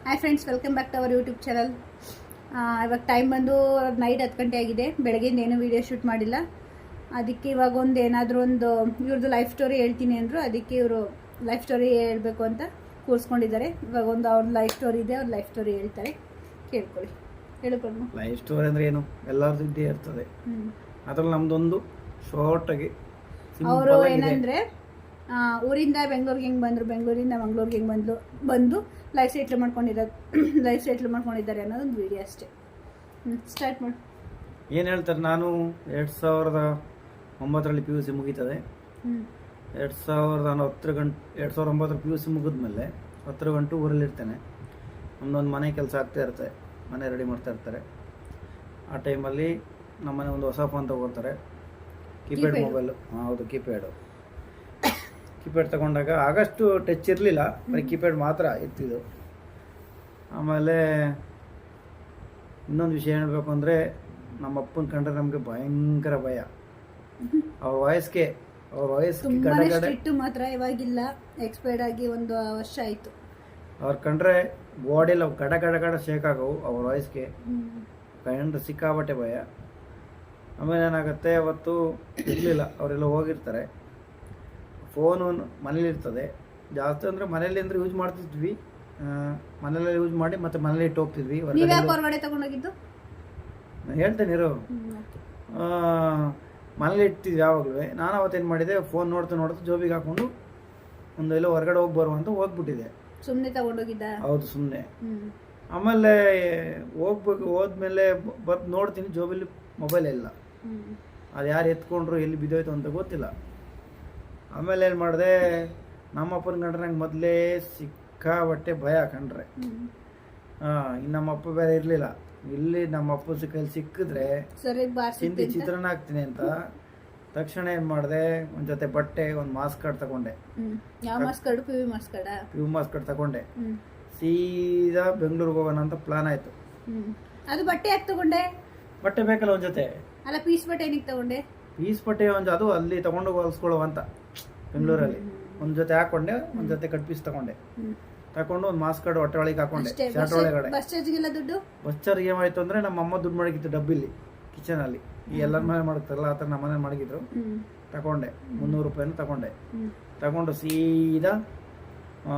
Hi friends, welcome back to our YouTube channel. ಇವಾಗ time ಬಂದು night 10 ಗಂಟೆ ಆಗಿದೆ. ಬೆಳಗ್ಗೆಯಿಂದ ಏನೂ ವೀಡಿಯೋ ಶೂಟ್ ಮಾಡಿಲ್ಲ. ಅದಕ್ಕೆ ಇವಾಗ ಒಂದು ಏನಾದರೂ ಒಂದು ಇವ್ರದ್ದು ಲೈಫ್ ಸ್ಟೋರಿ ಹೇಳ್ತೀನಿ ಅಂದರು. ಅದಕ್ಕೆ ಇವರು ಲೈಫ್ ಸ್ಟೋರಿ ಹೇಳಬೇಕು ಅಂತ ಕೂರಿಸ್ಕೊಂಡಿದ್ದಾರೆ. ಇವಾಗ ಒಂದು ಅವ್ರ ಲೈಫ್ ಸ್ಟೋರಿ ಇದೆ, ಅವ್ರ ಲೈಫ್ ಸ್ಟೋರಿ ಹೇಳ್ತಾರೆ, ಕೇಳ್ಕೊಳ್ಳಿ. ಹೇಳ್ಕೊಂಡು ಲೈಫ್ ಸ್ಟೋರಿ ಅಂದರೆ ಏನು, ಎಲ್ಲರದ್ದು ಇದ್ದೇ ಇರ್ತದೆ. ಅದ್ರಲ್ಲಿ ನಮ್ದೊಂದು ಶಾರ್ಟಾಗಿ ಅವರು ಏನಂದರೆ ಊರಿಂದ ಬೆಂಗಳೂರಿಗೆ ಹೆಂಗೆ ಬಂದರು, ಬೆಂಗಳೂರಿಂದ ಮಂಗಳೂರಿಗೆ ಹೆಂಗೆ ಬಂದು ಲೈಫ್ ಸೆಟ್ಲ್ ಮಾಡ್ಕೊಂಡಿದ್ದಾರೆ ಅನ್ನೋದೊಂದು ವಿಡಿಯೋ ಅಷ್ಟೇ. ಸ್ಟಾರ್ಟ್ ಮಾಡಿ. ಏನು ಹೇಳ್ತಾರೆ, ನಾನು 2009 PUC ಮುಗೀತದೆ. 2009 PUC ಮುಗಿದ್ಮೇಲೆ 10 ಗಂಟೆ ಊರಲ್ಲಿರ್ತೇನೆ. ನಮ್ಮದೊಂದು ಮನೆ ಕೆಲಸ ಆಗ್ತಾ ಇರುತ್ತೆ, ಮನೆ ರೆಡಿ ಮಾಡ್ತಾ ಇರ್ತಾರೆ. ಆ ಟೈಮಲ್ಲಿ ನಮ್ಮನೆ ಒಂದು ಹೊಸ ಫೋನ್ ತಗೋತಾರೆ, ಕೀಪ್ಯಾಡ್ ಮೊಬೈಲು. ಹೌದು, ಕೀಪ್ಯಾಡ್ ತಗೊಂಡಾಗ ಆಗಷ್ಟು ಟಚ್ ಇರಲಿಲ್ಲ, ಬರೀ ಕೀಪ್ಯಾಡ್ ಮಾತ್ರ ಇತ್ತಿದ್ದು. ಆಮೇಲೆ ಇನ್ನೊಂದು ವಿಷಯ ಹೇಳಬೇಕು ಅಂದರೆ, ನಮ್ಮ ಅಪ್ಪನ ಕಂಡ್ರೆ ನಮಗೆ ಭಯಂಕರ ಭಯ. ಅವ್ರ ವಯಸ್ಸಿಗೆ ಮಾತ್ರ ಇವಾಗಿಲ್ಲ, ಎಕ್ಸ್ಪೈರ್ಡ್ ಆಗಿ 1 ವರ್ಷ ಆಯಿತು. ಅವ್ರ ಕಂಡ್ರೆ ಬಾಡಿಯಲ್ಲಿ ಗಡ ಗಡ ಗಡ ಶೇಕ್ ಆಗವು. ಅವ್ರ ವಯಸ್ಸಿಗೆ ಕಂಡ್ರೆ ಸಿಕ್ಕಾಬಟ್ಟೆ ಭಯ. ಆಮೇಲೆ ಏನಾಗುತ್ತೆ, ಅವತ್ತು ಇರಲಿಲ್ಲ, ಅವರೆಲ್ಲ ಹೋಗಿರ್ತಾರೆ. ಫೋನು ಮನೇಲಿರ್ತದೆ. ಜಾಸ್ತಿ ಅಂದರೆ ಮನೇಲಿ ಅಂದರೆ ಯೂಸ್ ಮಾಡ್ತಿದ್ವಿ, ಮನೆಯಲ್ಲ ಯೂಸ್ ಮಾಡಿ ಮತ್ತೆ ಮನೇಲಿ ಇಟ್ಟು ಹೋಗ್ತಿದ್ವಿ. ಹೊರಗಡೆ ತಗೊಂಡೋಗಿದ್ದು ಹೇಳ್ತೇನೆ ಇರು. ಮನೇಲಿ ಇಡ್ತಿದ್ವಿ ಯಾವಾಗಲೂ. ನಾನು ಅವತ್ತೇನು ಮಾಡಿದೆ, ಫೋನ್ ನೋಡ್ತಾ ಜೋಬಿಗೆ ಹಾಕೊಂಡು ಒಂದು ಎಲ್ಲೋ ಹೊರಗಡೆ ಹೋಗ್ಬಾರು ಹೋಗ್ಬಿಟ್ಟಿದೆ. ಸುಮ್ಮನೆ ತಗೊಂಡೋಗಿದ್ದ? ಹೌದು, ಸುಮ್ಮನೆ. ಆಮೇಲೆ ಹೋದ್ಮೇಲೆ ನೋಡ್ತೀನಿ, ಜೋಬಲ್ಲಿ ಮೊಬೈಲ್ ಇಲ್ಲ. ಅದು ಯಾರು ಎತ್ಕೊಂಡ್ರು, ಎಲ್ಲಿ ಬಿದ್ದೋಯ್ತು ಅಂತ ಗೊತ್ತಿಲ್ಲ. ಆಮೇಲೆ ಏನು ಮಾಡಿದೆ, ನಮ್ಮಪ್ಪನ ಕಂಡ್ರೆ ನಂಗೆ ಮೊದಲೇ ಸಿಕ್ಕಾಬಟ್ಟೆ ಭಯ ಕಂಡ್ರೆ. ಇನ್ನು ನಮ್ಮಪ್ಪ ಬೇರೆ ಇರಲಿಲ್ಲ ಇಲ್ಲಿ. ನಮ್ಮಪ್ಪ ಕೈಲಿ ಸಿಕ್ಕಿದ್ರೆ ಚಿಂತೆ ಚಿತ್ರಾನ್ನ ಹಾಕ್ತೀನಿ ಅಂತ ತಕ್ಷಣ ಏನು ಮಾಡಿದೆ, ಒಂದು ಜೊತೆ ಬಟ್ಟೆ, ಒಂದು ಮಾಸ್ಕ್ ಕಾರ್ಡ್ ತಗೊಂಡೆ. PU ಮಾಸ್ಕ್ ಕಾರ್ಡ್ ತಗೊಂಡೆ. ಸೀದಾ ಬೆಂಗಳೂರಿಗೆ ಹೋಗೋಣ ಅಂತ ಪ್ಲಾನ್ ಆಯ್ತು. ಅದು ಬಟ್ಟೆ ಯಾಕೆ ತಗೊಂಡೆ? ಬಟ್ಟೆ ಬೇಕಲ್ಲ ಒಂದು ಜೊತೆ. ಅಲ್ಲ, ಪೀಸ್ ಬಟ್ಟೆ ಏನಕ್ಕೆ ತಗೊಂಡೆ? ಪೀಸ್ ಬಟ್ಟೆ ಒಂದು ಅದು ಅಲ್ಲಿ ತಗೊಂಡು ಹೊಲಿಸ್ಕೊಳ್ಳೋ ಅಂತ ಬೆಂಗಳೂರಲ್ಲಿ ಒಂದು ಜೊತೆ ಹಾಕೊಂಡೆ, ಒಂದು ಜೊತೆ ಕಟ್ ಪೀಸ್ ತಗೊಂಡು ಒಂದು ಮಾಸ್ಕ್ ಕಾರ್ಡ್ ಹೊಟ್ಟೆ ಒಳಗೆ ಹಾಕೊಂಡೆ, ಶರ್ಟ್ ಒಳಗಡೆ. ಬಸ್ ಚಾರ್ಜ್ಗೆಲ್ಲ ದುಡ್ಡು? ಬಸ್ ಚಾರ್ಜ್ ಏನಾಯ್ತು ಅಂದ್ರೆ, ನಮ್ಮ ಅಮ್ಮ ದುಡ್ಡು ಮಡಗಿತ್ತು ಡಬ್ಬಿಲಿ, ಕಿಚನ್ ಅಲ್ಲಿ. ಈ ಎಲ್ಲರ ಮನೆ ಮಾಡ್ತಾರಲ್ಲ ಆ ಥರ ನಮ್ಮ ಮನೇಲಿ ಮಡಗಿದ್ರು. ತಗೊಂಡೆ 300 ರೂಪಾಯಿನ ತಗೊಂಡು ಸೀದಾ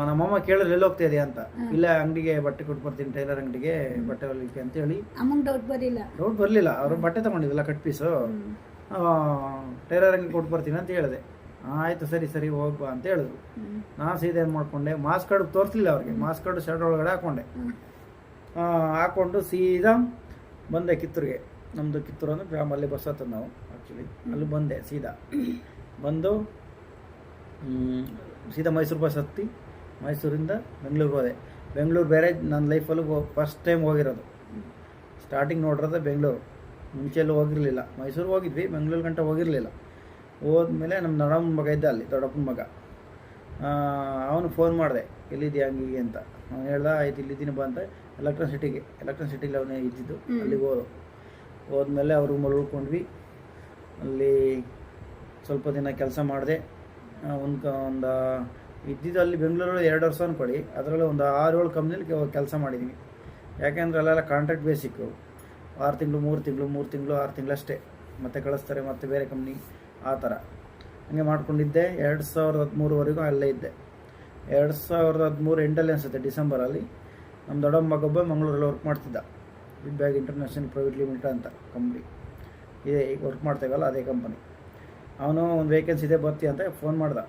ನಮ್ಮಮ್ಮ ಕೇಳಿದ್ರೆ ಎಲ್ಲಿ ಹೋಗ್ತಾ ಇದೆಯಾ ಅಂತ. ಇಲ್ಲ, ಅಂಗಡಿಗೆ ಬಟ್ಟೆ ಕೊಟ್ಟು ಬರ್ತೀನಿ, ಟೈಲರ್ ಅಂಗಡಿಗೆ ಬಟ್ಟೆ ಹೊಲಿಕ್ಕೆ ಅಂತ ಹೇಳಿ. ಡೌಟ್ ಬರಲಿಲ್ಲ. ಅವರು ಬಟ್ಟೆ ತಗೊಂಡಿದ್ದಿಲ್ಲ, ಕಟ್ ಪೀಸು. ಟೈಲರ್ ಅಂಗಡಿ ಕೊಟ್ಟು ಬರ್ತೀನಿ ಅಂತ ಹೇಳಿದೆ. ಆಯ್ತು, ಸರಿ ಹೋಗ್ಬಾ ಅಂತ ಹೇಳಿದ್ರು. ನಾನು ಸೀದಾ ಏನು ಮಾಡ್ಕೊಂಡೆ, ಮಾಸ್ಕ್ ಕಾರ್ಡ್ ತೋರಿಸಲಿಲ್ಲ ಅವ್ರಿಗೆ. ಮಾಸ್ಕ್ ಕಾರ್ಡ್ ಶರ್ಟ್ ಒಳಗಡೆ ಹಾಕೊಂಡು ಸೀದಾ ಬಂದೆ ಕಿತ್ತೂರಿಗೆ. ನಮ್ಮದು ಕಿತ್ತೂರು ಅಂದರೆ ಗ್ರಾಮಲ್ಲಿ ಬಸ್ ಹತ್ತದ ನಾವು ಆ್ಯಕ್ಚುಲಿ. ಅಲ್ಲಿ ಬಂದೆ ಸೀದಾ. ಬಂದು ಸೀದಾ ಮೈಸೂರು ಬಸ್ ಹತ್ತಿ ಮೈಸೂರಿಂದ ಬೆಂಗಳೂರಿಗೆ ಹೋದೆ. ಬೆಂಗಳೂರು ಬೇರೆ ನನ್ನ ಲೈಫಲ್ಲೂ ಫಸ್ಟ್ ಟೈಮ್ ಹೋಗಿರೋದು. ಸ್ಟಾರ್ಟಿಂಗ್ ನೋಡಿರೋದು ಬೆಂಗಳೂರು, ಮುಂಚೆಲ್ಲೂ ಹೋಗಿರಲಿಲ್ಲ. ಮೈಸೂರು ಹೋಗಿದ್ವಿ, ಬೆಂಗಳೂರು ಗಂಟೆ ಹೋಗಿರಲಿಲ್ಲ. ಹೋದ್ಮೇಲೆ ನಮ್ಮ ದೊಡ್ಡಪ್ಪನ ಮಗ ಇದ್ದ ಅಲ್ಲಿ, ದೊಡ್ಡಪ್ಪನ ಮಗ. ಅವನು ಫೋನ್ ಮಾಡಿದೆ, ಎಲ್ಲಿದೆಯಾ ಹಂಗೆ ಅಂತ. ಅವನು ಹೇಳ್ದ, ಆಯ್ತು ಇಲ್ಲಿದ್ದೀನಿ ಬಾ ಅಂತ. ಎಲೆಕ್ಟ್ರಾನ್ ಸಿಟಿಲಿ ಅವನೇ ಇದ್ದಿದ್ದು. ಅಲ್ಲಿಗೆ ಹೋದ್ಮೇಲೆ ಅವ್ರ ರೂಮಲ್ಲಿ ಉಳ್ಕೊಂಡ್ವಿ. ಅಲ್ಲಿ ಸ್ವಲ್ಪ ದಿನ ಕೆಲಸ ಮಾಡಿದೆ. ಒಂದು ಇದ್ದಿದ್ದು ಅಲ್ಲಿ ಬೆಂಗಳೂರಲ್ಲಿ 2 ವರ್ಷ ಅನ್ಕೊಳ್ಳಿ. ಅದರಲ್ಲಿ ಒಂದು 6-7 ಕಂಪ್ನಿಲಿ ಕೆಲಸ ಮಾಡಿದ್ದೀನಿ. ಯಾಕೆಂದರೆ ಅಲ್ಲೆಲ್ಲ ಕಾಂಟ್ರಾಕ್ಟ್ ಬೇಸಿಕ್ಕು. 6 ತಿಂಗಳು 3 ತಿಂಗಳು 6 ತಿಂಗಳು ಅಷ್ಟೇ, ಮತ್ತೆ ಕಳಿಸ್ತಾರೆ, ಮತ್ತೆ ಬೇರೆ ಕಂಪ್ನಿ, ಆ ಥರ ಹಂಗೆ ಮಾಡ್ಕೊಂಡಿದ್ದೆ. 2013ವರೆಗೂ ಅಲ್ಲೇ ಇದ್ದೆ. 2013 ಎಂಡಲ್ಲಿ ಅನಿಸುತ್ತೆ, ಡಿಸೆಂಬರಲ್ಲಿ. ನಮ್ಮ ದೊಡ್ಡ ಮಗೊಬ್ಬ ಮಂಗಳೂರಲ್ಲಿ ವರ್ಕ್ ಮಾಡ್ತಿದ್ದ. Big bag international private limited ಅಂತ ಕಂಪ್ನಿ ಇದೆ, ಈಗ ವರ್ಕ್ ಮಾಡ್ತೇವಲ್ಲ ಅದೇ ಕಂಪನಿ. ಅವನು ಒಂದು ವೇಕೆನ್ಸಿ ಇದೆ, ಬರ್ತೀಯ ಅಂತ ಫೋನ್ ಮಾಡ್ದ.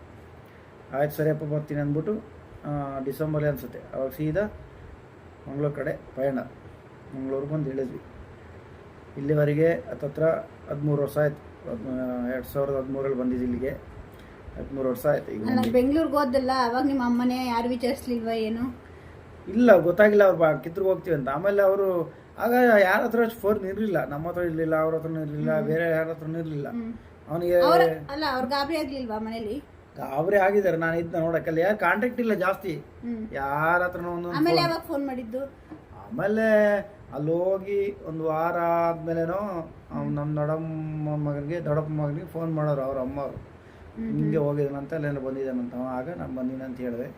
ಆಯ್ತು ಸರಿಯಪ್ಪ ಬರ್ತೀನಿ ಅಂದ್ಬಿಟ್ಟು ಡಿಸೆಂಬರಲ್ಲಿ ಅನಿಸುತ್ತೆ, ಅವಾಗ ಸೀದಾ ಮಂಗಳೂರು ಕಡೆ ಪಯಣ. ಮಂಗಳೂರಿಗೆ ಬಂದು ಇಳಿದ್ವಿ. ಇಲ್ಲಿವರೆಗೆ ಹತ್ತತ್ರ 13 ವರ್ಷ ಆಯ್ತು. 2013 ಬಂದಿದ್ದು ಇಲ್ಲಿಗೆ 13 ವರ್ಷ ಆಯ್ತು. ಈಗ ಬೆಂಗಳೂರಿಗೆ ಹೋದಲ್ಲ, ಅವಾಗ ನಿಮ್ಮ ಅಮ್ಮನೇ ಯಾರು ವಿಚಾರಿಸ್ಲಿಲ್ವಾ ಏನು? ಇಲ್ಲ, ಗೊತ್ತಾಗಿಲ್ಲ ಅವ್ರು ಕಿತ್ತೂರಿಗೆ ಹೋಗ್ತೀವಿ ಅಂತ. ಆಮೇಲೆ ಅವರು ಆಗ ಯಾರ ಹತ್ರ ಫೋನ್ ಇರಲಿಲ್ಲ, ನಮ್ಮ ಹತ್ರ ಇರಲಿಲ್ಲ, ಅವ್ರ ಹತ್ರನೂ ಇರಲಿಲ್ಲ, ಬೇರೆ ಯಾರ ಹತ್ರನೂ ಇರಲಿಲ್ಲ. ಅವನಿಗೆ ಅಲ್ಲ, ಅವ್ರು ಗಾಬರಿ ಆಗ್ಲಿಲ್ವಾ ಮನೇಲಿ? ಗಾಬರಿ ಆಗಿದ್ದಾರೆ. ನಾನು ಇದ್ದ ನೋಡಕ್ಕಲ್ಲ, ಯಾರು ಕಾಂಟ್ಯಾಕ್ಟ್ ಇಲ್ಲ ಜಾಸ್ತಿ, ಯಾರ ಹತ್ರನೂ ಒಂದು. ಆಮೇಲೆ ಯಾವಾಗ ಫೋನ್ ಮಾಡಿದ್ದು? ಆಮೇಲೆ ಅಲ್ಲಿ ಹೋಗಿ 1 ವಾರ ಆದ್ಮೇಲೆನೋ ನಮ್ಮ ದೊಡ್ಡಪ್ಪ ಮಗನಿಗೆ ಫೋನ್ ಮಾಡೋರು ಅವ್ರ ಅಮ್ಮವರು. ಹಿಂಗೆ ಹೋಗಿದ್ದಾನಂತ ಅಲ್ಲೇನೋ ಬಂದಿದ್ದಾನಂತ ಆಗ ನಾನು ಬಂದಿನಿ ಅಂತ ಹೇಳಿದೆ.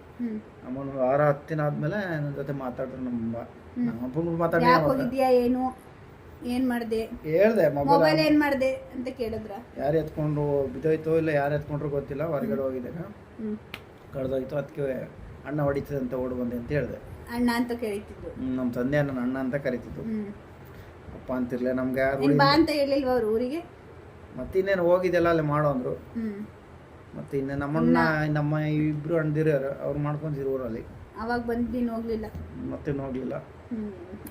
ಅಮ್ಮನ ವಾರ 10 ದಿನ ಆದ್ಮೇಲೆ ನನ್ನ ಜೊತೆ ಮಾತಾಡಿದ್ರು ನಮ್ಮಪ್ಪನ ಮಾತಾಡಿ ಯಾಕೆ ಹೋಗಿದ್ಯಾ, ಏನ್ ಮಾಡ್ದೆ, ಹೇಳ್ದೆ ಮೊಬೈಲ್ ಏನ್ ಮಾಡ್ದೆ ಅಂತ ಕೇಳಿದ್ರ. ಯಾರು ಎತ್ಕೊಂಡು ಬಿದ್ದೋಯ್ತೋ ಇಲ್ಲ ಯಾರು ಎತ್ಕೊಂಡ್ರು ಗೊತ್ತಿಲ್ಲ, ಹೊರಗಡೆ ಹೋಗಿದ್ದೆ ಕಳೆದೋಯ್ತು, ಅದಕ್ಕೆ ಅಣ್ಣ ಹೊಡಿತದೆ ಅಂತ ಓಡ್ ಬಂದೆ ಅಂತ ಹೇಳಿದೆ. ಅಣ್ಣ ಅಂತ ಕರೀತಿದ್ದು, ನಮ್ಮ ತಂದೆ ನನ್ನ ಅಣ್ಣ ಅಂತ ಕರೀತಿದ್ದು, ಅಪ್ಪ ಅಂತಿರ್ಲಿಲ್ಲ ನಮ್ಗೆ ಯಾರು. ಬಾ ಅಂತ ಹೇಳಿಲ್ವ ಅವ್ರ ಊರಿಗೆ? ಮತ್ತೆ ಇನ್ನೇನು ಹೋಗಿದ್ದೆಲ್ಲ ಅಲ್ಲಿ ಮಾಡೋ ಅಂದ್ರು. ಮತ್ತೆ ಇನ್ನು ನಮ್ಮ ಇಬ್ರು ಅಣ್ಣದಿರೋರು ಅವ್ರು ಮಾಡ್ಕೊಂತಿದ್ರು ಊರಲ್ಲಿ. ಅವಾಗ ಬಂದು ಹೋಗ್ಲಿಲ್ಲ, ಮತ್ತೆ ಹೋಗ್ಲಿಲ್ಲ.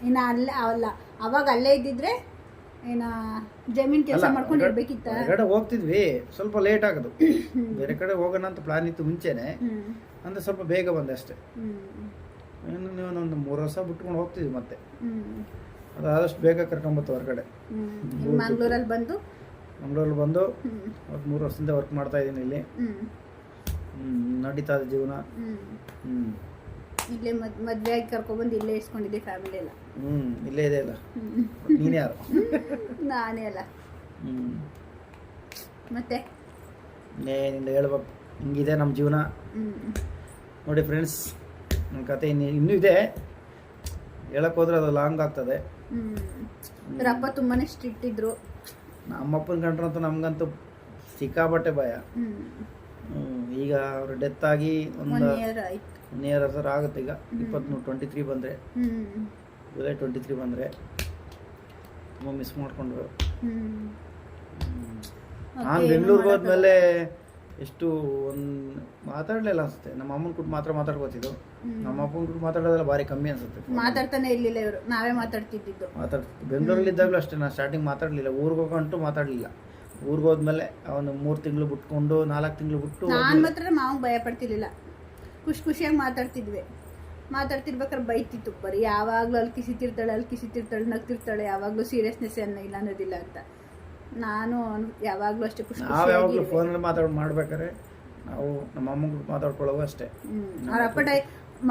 ಇನ್ನ ಅಲ್ಲ ಅವಾಗ ಅಲ್ಲೇ ಇದ್ದಿದ್ರೆ ಏನ ಜಮೀನ್ ಕೆಲಸ ಮಾಡ್ಕೊಂಡು ಇರ್ಬೇಕಿತ್ತ. ಹೊರಗಡೆ ಹೋಗ್ತಿದ್ವಿ, ಸ್ವಲ್ಪ ಲೇಟ್ ಆಗೋದು. ಬೇರೆ ಕಡೆ ಹೋಗೋಣ ಅಂತ ಪ್ಲಾನ್ ಇತ್ತು ಮುಂಚೆನೆ, ಅಂದ್ರೆ ಸ್ವಲ್ಪ ಬೇಗ ಬಂದೆ ಅಷ್ಟೇ. ಇನ್ನು ಒಂದು 3 ವರ್ಷ ಬಿಟ್ಕೊಂಡು ಹೋಗ್ತಿದ್ವಿ ಮತ್ತೆ. ಅದಾದಷ್ಟು ಬೇಗ ಕರ್ಕೊಂಬತ್ತು ಹೊರಗಡೆ. ಮಂಗ್ಳೂರಲ್ಲಿ ಬಂದು 3 ವರ್ಷದಿಂದ ವರ್ಕ್ ಮಾಡ್ತಾ ಇದ್ದೀನಿ ಇಲ್ಲಿ. ನಡೀತಾ ಇದೆ ಜೀವನ. ಇಲ್ಲೇ ಮದ್ವೆ ಆಗಿ ಕರ್ಕೊಬಂದು ಇಲ್ಲೇ ಇಸ್ಕೊಂಡಿದ್ದೆ ಫ್ಯಾಮಿಲಿ ಎಲ್ಲ. ಇಲ್ಲೇ ಇದೆ ಅಲ್ಲ. ನೀನು ಯಾರು? ನಾನೇ ಅಲ್ಲ. ಮತ್ತೆ ಏನಿಲ್ಲ ಹೇಳ್ಬೇಕು, ಹಿಂಗಿದೆ ನಮ್ಮ ಜೀವನ. ನೋಡಿ ಫ್ರೆಂಡ್ಸ್, ನನ್ನ ಕತೆ ಇನ್ನೂ ಇದೆ, ಹೇಳಕ್ ಹೋದ್ರೆ ಅದು ಲಾಂಗ್ ಆಗ್ತದೆ. ಅಪ್ಪ ತುಂಬಾನೇ ಸ್ಟ್ರಿಕ್ಟ್ ಇದ್ರು. ನಮ್ಮಪ್ಪನ ಕಂಡ್ರಂತೂ ನಮ್ಗಂತೂ ಸಿಕ್ಕಾಬಟ್ಟೆ ಭಯ. ಈಗ ಅವ್ರ ಡೆತ್ ಆಗಿ ಒಂದು 1 year ಆಗುತ್ತೆ. ಈಗ 23 ಬಂದರೆ, ಜುಲೈ 23 ಬಂದರೆ ತುಂಬ ಮಿಸ್ ಮಾಡಿಕೊಂಡ್ರು. ನಾನು ಬೆಂಗಳೂರಿಗೆ ಹೋದ್ಮೇಲೆ ಎಷ್ಟು ಮಾತಾಡಲಿಲ್ಲ ಅನ್ಸುತ್ತೆ. ನಮ್ಮ ಅಮ್ಮನ ಕೂಡ ಮಾತಾಡ್ಕೋತಿದ್ದು, ನಮ್ಮ ಅಪ್ಪನ ಕೂಡ ಮಾತಾಡೋದೆಲ್ಲ ಭಾರಿ ಕಮ್ಮಿ ಅನ್ಸುತ್ತೆ. ಮಾತಾಡ್ತಾನೆ ಇರ್ಲಿಲ್ಲ ಇವರು, ನಾವೇ ಮಾತಾಡ್ತಿದ್ದು. ಬೆಂಗಳೂರಲ್ಲಿ ಇದ್ದಾಗಲೂ ಅಷ್ಟೇ, ನಾನು ಸ್ಟಾರ್ಟಿಂಗ್ ಮಾತಾಡಲಿಲ್ಲ. ಊರಿಗೆ ಹೋಗಂಟು ಮಾತಾಡಲಿಲ್ಲ. ಊರಿಗೆ ಹೋದ್ಮೇಲೆ ಅವನು 3 ತಿಂಗಳು ಬಿಟ್ಕೊಂಡು 4 ತಿಂಗಳು ಬಿಟ್ಟು ನಾನು ಮಾತ್ರ ಮಾವಂಗೆ ಭಯ ಪಡ್ತಿರ್ಲಿಲ್ಲ. ಖುಷಿಯಾಗಿ ಮಾತಾಡ್ತಿರ್ಬೇಕಾದ್ರೆ ಬೈತಿತ್ತು ಬರೀ. ಯಾವಾಗಲೂ ಅಲ್ಲಿ ಕಿಸಿತಿರ್ತಾಳೆ, ನಗ್ತಿರ್ತಾಳೆ, ಯಾವಾಗಲೂ ಸೀರಿಯಸ್ನೆಸ್ ಇಲ್ಲ ಅನ್ನೋದಿಲ್ಲ ಅಂತ. ನಾನು ಯಾವಾಗಲೂ ಅಷ್ಟೇ ನಾವು ಯಾವಾಗಲೂ ಫೋನಲ್ಲಿ ಮಾಡ್ಬೇಕಾದ್ರೆ ನಾವು ನಮ್ಮ ಅಮ್ಮಂಗೆ ಮಾತಾಡ್ಕೊಳ್ಳೋವು ಅಷ್ಟೇ. ಅವ್ರ ಅಪ್ಪ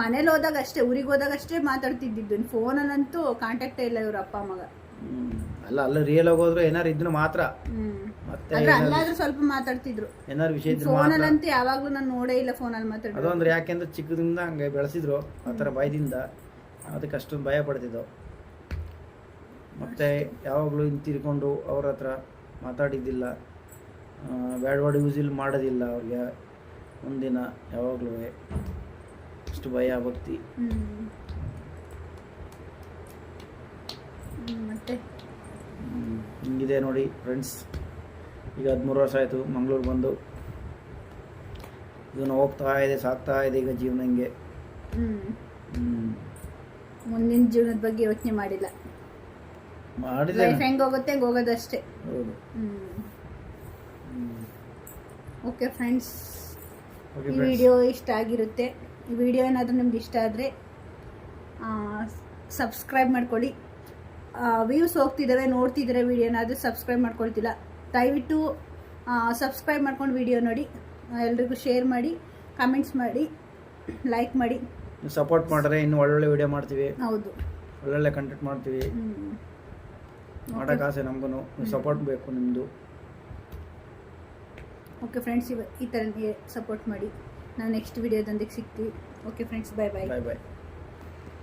ಮನೇಲಿ ಹೋದಾಗ ಅಷ್ಟೇ, ಊರಿಗೆ ಹೋದಾಗ ಅಷ್ಟೇ ಮಾತಾಡ್ತಿದ್ದಿದ್ದು. ಫೋನಲ್ಲಂತೂ ಕಾಂಟ್ಯಾಕ್ಟೇ ಇಲ್ಲ ಇವ್ರ ಅಪ್ಪ ಮಗ. ಅಲ್ಲ ರಿಯಲ್ ಆಗಿ ಹೋದ್ರೆ ಏನಾರು ಇದ್ರು ಮಾತ್ರ, ಮತ್ತೆ ಅಲ್ಲಾದ್ರೂ ಸ್ವಲ್ಪ ಮಾತಾಡ್ತಿದ್ರು. ಏನಾರು ವಿಷಯ ಇದ್ರು ಫೋನಲ್ಲಂತೂ ಯಾವಾಗ್ಲೂ ನಾನು ನೋಡೇ ಇಲ್ಲ ಫೋನಲ್ಲಿ ಮಾತಾಡಿದ್ರು. ಅದೊಂದ್ರೆ ಯಾಕೆಂದ್ರೆ ಚಿಕ್ಕದಿಂದ ಹಂಗೆ ಬೆಳೆಸಿದ್ರು ಆ ಥರ ಭಯದಿಂದ, ಅದಕ್ಕೆ ಅಷ್ಟೊಂದು ಭಯ ಪಡ್ತಿದ್ದವು. ಮತ್ತೆ ಯಾವಾಗಲೂ ಹಿಂತಿರ್ಕೊಂಡು ಅವ್ರ ಹತ್ರ ಮಾತಾಡಿದ್ದಿಲ್ಲ, ಬ್ಯಾಡ್ ವರ್ಡ್ ಯೂಸ್ ಮಾಡೋದಿಲ್ಲ ಅವ್ರಿಗೆ. ಒಂದಿನ ಯಾವಾಗಲೂ ಅಷ್ಟು ಭಯ ಭಕ್ತಿ. ಮತ್ತೆ ಹಿಂಗಿದೆ ನೋಡಿ ಫ್ರೆಂಡ್ಸ್. ಈಗ 13 ವರ್ಷ ಆಯಿತು ಮಂಗಳೂರು ಬಂದು. ಇದನ್ನು ಹೋಗ್ತಾ ಇದೆ, ಸಾಕ್ತಾ ಇದೆ ಈಗ ಜೀವನ ಹಿಂಗೆ. ಮುಂದಿನ ಜೀವನದ ಬಗ್ಗೆ ಯೋಚನೆ ಮಾಡಿಲ್ಲ. ಲೈಫ್ ಹೆಂಗೆ ಹೋಗುತ್ತೆ ಹಂಗೆ ಹೋಗೋದಷ್ಟೇ. ಹೌದು. ಓಕೆ ಫ್ರೆಂಡ್ಸ್, ಈ ವಿಡಿಯೋ ಇಷ್ಟ ಆಗಿರುತ್ತೆ. ಈ ವಿಡಿಯೋ ಏನಾದರೂ ನಿಮ್ಗೆ ಇಷ್ಟ ಆದರೆ ಸಬ್ಸ್ಕ್ರೈಬ್ ಮಾಡ್ಕೊಳ್ಳಿ. ವ್ಯೂಸ್ ಹೋಗ್ತಿದ್ದಾವೆ, ನೋಡ್ತಿದ್ದಾರೆ ವಿಡಿಯೋನಾದರೂ ಸಬ್ಸ್ಕ್ರೈಬ್ ಮಾಡ್ಕೊಳ್ತಿಲ್ಲ. ದಯವಿಟ್ಟು ಸಬ್ಸ್ಕ್ರೈಬ್ ಮಾಡ್ಕೊಂಡು ವಿಡಿಯೋ ನೋಡಿ, ಎಲ್ರಿಗೂ ಶೇರ್ ಮಾಡಿ, ಕಮೆಂಟ್ಸ್ ಮಾಡಿ, ಲೈಕ್ ಮಾಡಿ. ಸಪೋರ್ಟ್ ಮಾಡಿದ್ರೆ ಇನ್ನು ಒಳ್ಳೊಳ್ಳೆ ವಿಡಿಯೋ ಮಾಡ್ತೀವಿ. ಹೌದು, ಒಳ್ಳೊಳ್ಳೆ ಕಂಟೆಂಟ್ ಮಾಡ್ತೀವಿ. ಮಾಡೋಕೆ ಆಸೆ ನಮಗೂ, ಸಪೋರ್ಟ್ ಬೇಕು ನಿಮ್ಮದು. ಓಕೆ ಫ್ರೆಂಡ್ಸ್, ಈ ಥರ ಸಪೋರ್ಟ್ ಮಾಡಿ. ನಾವು ನೆಕ್ಸ್ಟ್ ವಿಡಿಯೋದೊಂದಿಗೆ ಸಿಗ್ತೀವಿ. ಓಕೆ ಫ್ರೆಂಡ್ಸ್, ಬಾಯ್ ಬಾಯ್. ಬಾಯ್ ಬಾಯ್.